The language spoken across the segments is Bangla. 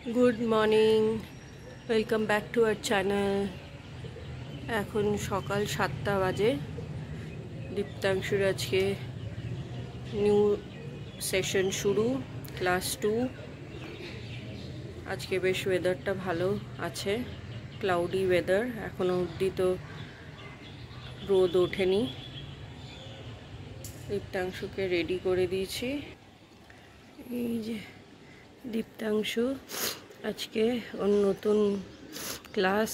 Good morning welcome back to our channel. এখন সকাল 7টা বাজে। দীপ্তাংশুর আজকে নিউ সেশন শুরু, ক্লাস 2। আজকে বেশ ওয়েদারটা ভালো আছে, ক্লাউডি ওয়েদার। এখনো অবধি তো রোদ ওঠেনি। দীপ্তাংশুকে রেডি করে দিয়েছি। এই যে দীপ্তাংশু আজকে ওর নতুন ক্লাস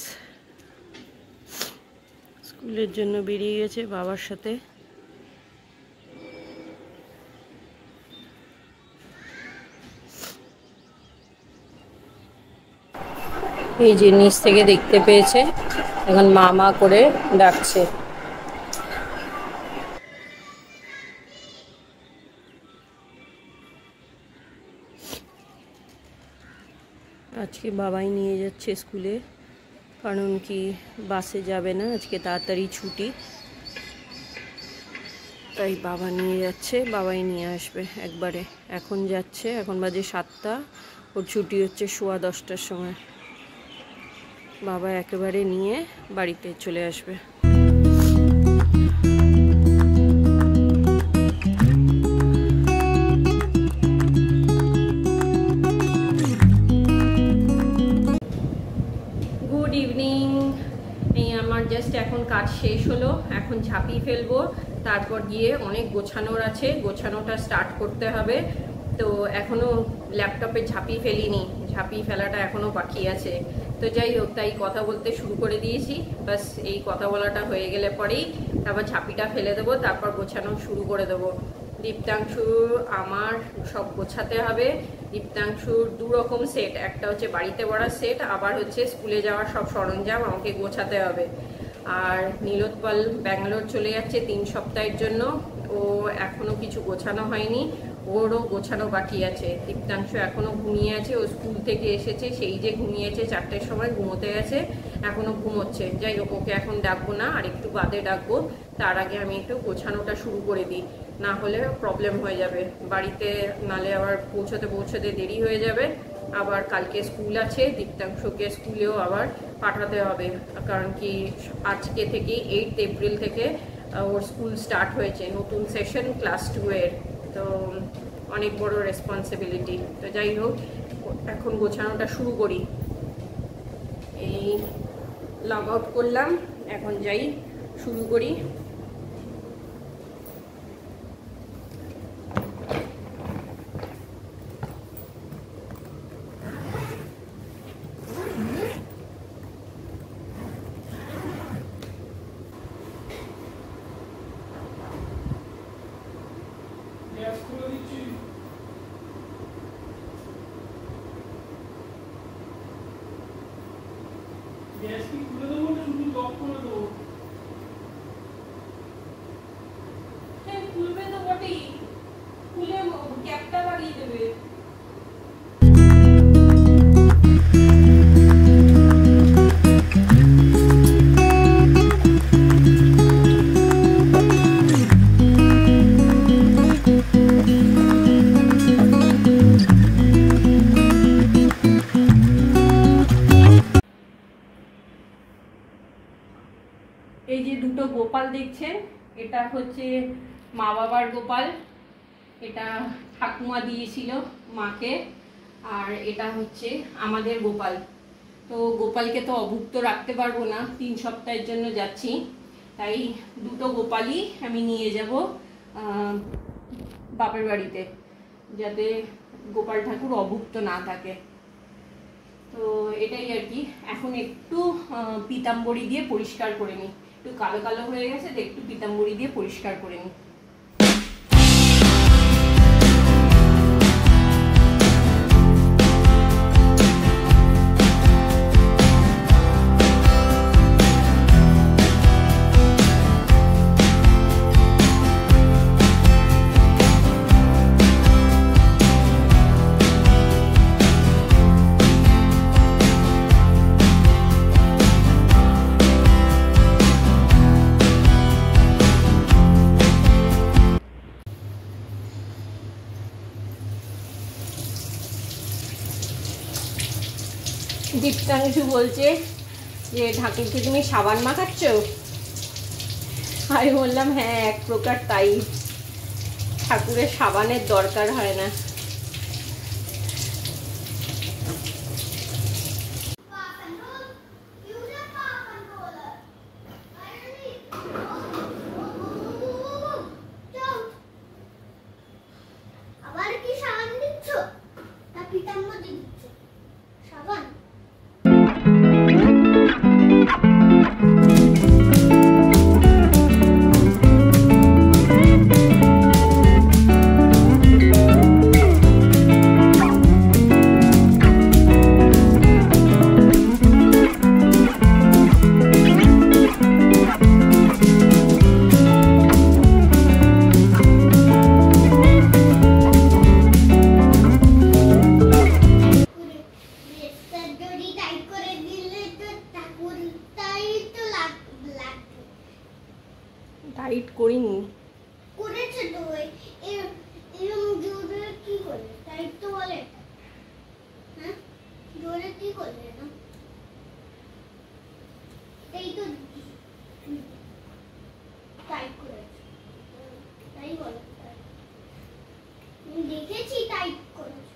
স্কুলের জন্য বেরিয়ে গেছে বাবার সাথে। এই যে নিচ থেকে দেখতে পেয়েছে, এখন মা মা করে ডাকছে। আজকে বাবাই নিয়ে যাচ্ছে স্কুলে, কারণ কি বাসে যাবে না, আজকে তাড়াতাড়ি ছুটি, তাই বাবা নিয়ে যাচ্ছে, বাবাই নিয়ে আসবে একবারে। এখন যাচ্ছে, এখন বাজে 7টা, ওর ছুটি হচ্ছে 10:15টার সময়। বাবা একেবারে নিয়ে বাড়িতে চলে আসবে। Good evening. এই আমার জাস্ট এখন কাজ শেষ হলো, এখন ঝাঁপি ফেলবো, তারপর গিয়ে অনেক গোছানোর আছে, গোছানোটা স্টার্ট করতে হবে। তো এখনো ল্যাপটপে ঝাঁপি ফেলিনি, ঝাঁপি ফেলাটা এখনো বাকি আছে। তো যাই হোক, তাই কথা বলতে শুরু করে দিয়েছি। বাস এই কথা বলাটা হয়ে গেলে পরেই তারপর ঝাঁপিটা ফেলে দেবো, তারপর গোছানো শুরু করে দেবো। দীপ্তাংশু আমার সব গোছাতে হবে। দীপ্তাংশুর দুরকম সেট, একটা হচ্ছে বাড়িতে পড়ার সেট, আবার হচ্ছে স্কুলে যাওয়ার সব সরঞ্জাম আমাকে গোছাতে হবে। আর নীলোৎপল ব্যাঙ্গালোর চলে যাচ্ছে 3 সপ্তাহের জন্য, ও এখনো কিছু গোছানো হয়নি, ওরও গোছানো বাকি আছে। দীপ্তাংশু এখনো ঘুমিয়ে আছে, ও স্কুল থেকে এসেছে, সেই যে ঘুমিয়েছে 4টের সময় ঘুমোতে গেছে, এখনো ঘুমোচ্ছে। যাই হোক, ওকে এখন ডাকবো না, আর একটু বাদে ডাকবো। তার আগে আমি একটু গোছানোটা শুরু করে দিই, না হলে প্রবলেম হয়ে যাবে বাড়িতে, নালে আবার পৌঁছতে দেরি হয়ে যাবে। আবার কালকে স্কুল আছে, দীপ্তাংশুকে স্কুলেও আবার পাঠাতে হবে, কারণ কি আজকে থেকে 8 এপ্রিল থেকে ওর স্কুল স্টার্ট হয়েছে, নতুন সেশন ক্লাস 2 এর। তো অনেক বড় রেসপন্সিবিলিটি। তো যাই হোক, এখন গোছানোটা শুরু করি। এই লগ আউট করলাম, এখন যাই শুরু করি। গ্যাস কি খুলে দেবো না শুধু লক করে দেবো? হ্যাঁ, খুলবে তো বটেই, খুলে ক্যাপটা লাগিয়ে দেবে। এই যে দুটো গোপাল দেখছেন, এটা হচ্ছে মা বাবার গোপাল, এটা ঠাকুমা দিয়েছিল মাকে, আর এটা হচ্ছে আমাদের গোপাল। তো গোপালকে তো অভুক্ত রাখতে পারবো না, 3 সপ্তাহের জন্য যাচ্ছি, তাই দুটো গোপালই আমি নিয়ে যাব বাপের বাড়িতে, যাতে গোপাল ঠাকুর অভুক্ত না থাকে। তো এটাই আর কি। এখন একটু পিতাম্বরী দিয়ে পরিষ্কার করে নিই, একটু কালো কালো হয়ে গেছে, তো একটু পিতাম্বরী দিয়ে পরিষ্কার করে নিই। দীপ্তাংশু বলছে যে ঠাকুরকে তুমি সাবান মাখাচ্ছ? আমি বললাম হ্যাঁ, এক প্রকার তাই। ঠাকুরের সাবানের দরকার হয় না। টাইট করিনি, করেছে তো। এরকম জোরে কি করলে? টাইট তো বলে। হ্যাঁ, জোরে কি করলে না? এই তো টাইট করেছে, তাই বলে। আমি দেখেছি টাইট করেছে।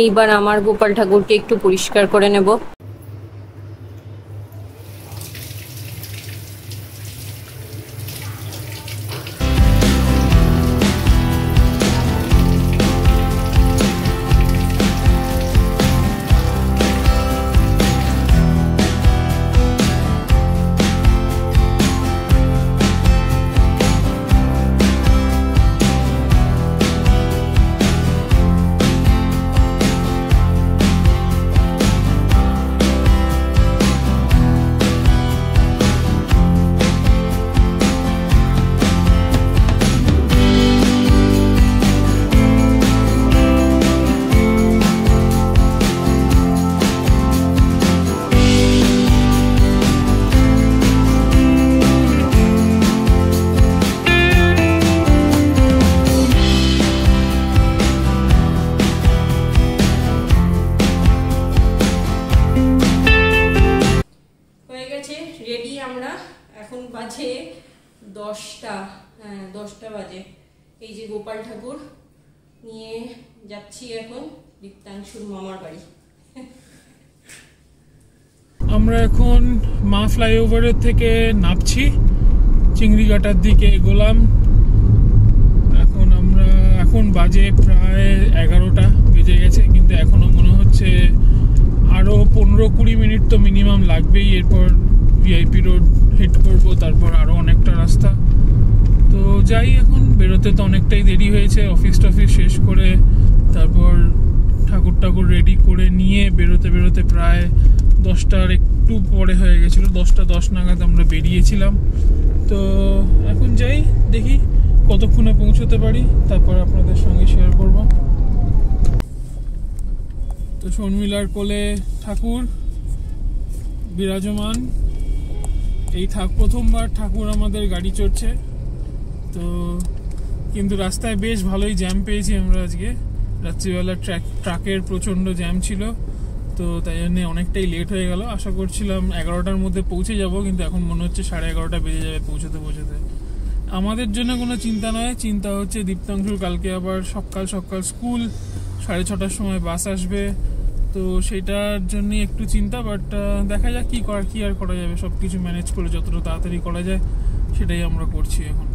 এইবার আমার গোপাল ঠাকুরকে একটু পরিষ্কার করে নেব। রেডি আমরা, এখন বাজে 10টা। হ্যাঁ 10টা বাজে। এই যে গোপাল ঠাকুর নিয়ে যাচ্ছি এখন দীপ্তাংশুর মামার বাড়ি। আমরা এখন মা ফ্লাইওভারের থেকে নামছি, চিংড়িঘাটার দিকে এগোলাম। এখন বাজে প্রায় 11টা বেজে গেছে, কিন্তু এখনো মনে হচ্ছে আরো 15-20 মিনিট তো মিনিমাম লাগবেই। এরপর ভিআইপি রোড হিট করবো, তারপর আরো অনেকটা রাস্তা। তো যাই, এখন বেরোতে তো অনেকটাই দেরি হয়েছে। অফিস টফিস শেষ করে তারপর ঠাকুর রেডি করে নিয়ে বেরোতে প্রায় 10টার একটু পরে হয়ে গেছিলো। 10টা 10 নাগাদ আমরা বেরিয়েছিলাম। তো এখন যাই, দেখি কতক্ষণে পৌঁছতে পারি, তারপর আপনাদের সঙ্গে শেয়ার করব। তো শর্মিলার কোলে ঠাকুর বিরাজমান। এই প্রথমবার ঠাকুর আমাদের গাড়ি চড়ছে। তো কিন্তু রাস্তায় বেশ ভালোই জ্যাম পেয়েছি আমরা আজকে। রাত্রিবেলা ট্রাকের প্রচণ্ড জ্যাম ছিল, তো তাই জন্য অনেকটাই লেট হয়ে গেল। আশা করছিলাম 11টার মধ্যে পৌঁছে যাব, কিন্তু এখন মনে হচ্ছে 11:30 বেজে যাবে পৌঁছতে। আমাদের জন্য কোনো চিন্তা নয়, চিন্তা হচ্ছে দীপ্তাংশুর কালকে আবার সকাল স্কুল, 6:30টার সময় বাস আসবে। তো সেটার জন্যই একটু চিন্তা। বাট দেখা যাক কি আর করা যাবে। সবকিছু ম্যানেজ করে যতটা তাড়াতাড়ি করা যায় সেটাই আমরা করছি এখন।